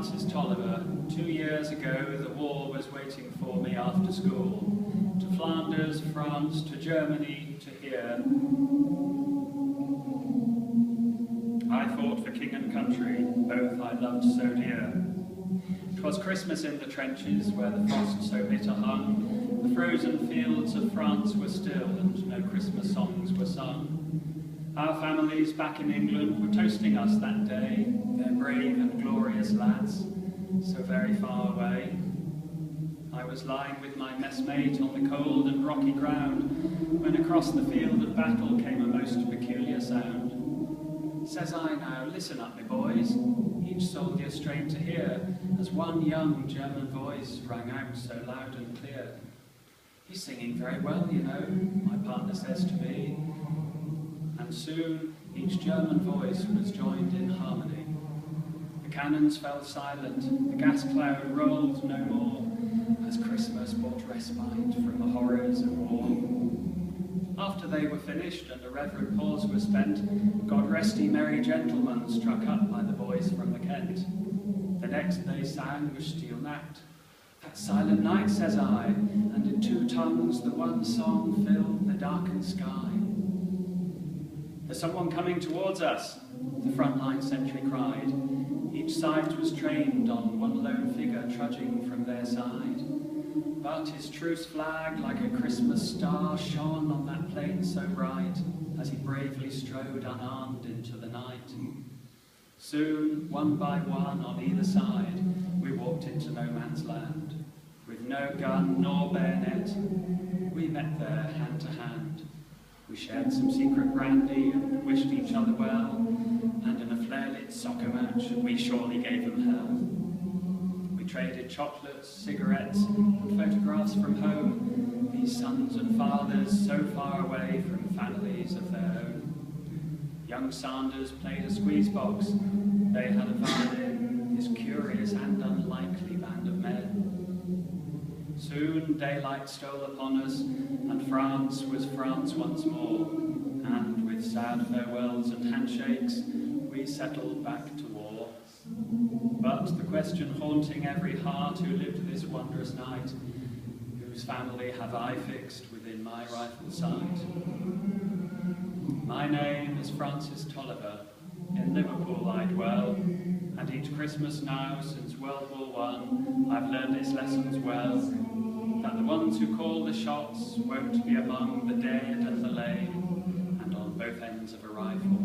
Francis Tolliver. 2 years ago, the war was waiting for me after school. To Flanders, France, to Germany, to here. I fought for king and country, both I loved so dear. 'Twas Christmas in the trenches, where the frost so bitter hung. The frozen fields of France were still, and no Christmas songs were sung. Our families back in England were toasting us that day, their brave and glorious lads, so very far away. I was lying with my messmate on the cold and rocky ground, when across the field of battle came a most peculiar sound. Says I, now listen up, me boys, each soldier strained to hear, as one young German voice rang out so loud and clear. He's singing very well, you know, my partner says to me. And soon each German voice was joined in harmony. The cannons fell silent, the gas cloud rolled no more, as Christmas brought respite from the horrors of war. After they were finished and a reverent pause was spent, God rest ye merry gentlemen struck up by the boys from the Kent. The next they sang was Stille Nacht. That silent night, says I, and in two tongues the one song filled the darkened sky. There's someone coming towards us, the frontline sentry cried. Each side was trained on one lone figure trudging from their side. But his truce flag, like a Christmas star, shone on that plain so bright, as he bravely strode unarmed into the night. Soon, one by one, on either side, we walked into no man's land. With no gun nor bayonet, we met there hand to hand. We shared some secret brandy and wished each other well, and in a flare-lit soccer match, we surely gave them hell. We traded chocolates, cigarettes, and photographs from home, these sons and fathers so far away from families of their own. Young Sanders played a squeeze box, they had a violin, his curious and unlikely band of men. Soon daylight stole upon us, and France was France once more, and with sad farewells and handshakes, we settled back to war. But the question haunting every heart who lived this wondrous night, whose family have I fixed within my rifle sight? My name is Francis Tolliver, in Liverpool I dwell, and each Christmas now since World War I, I've learned its lessons well, that the ones who call the shots won't be among the dead and the lame, and on both ends of a rifle,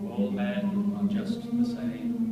all men are just the same.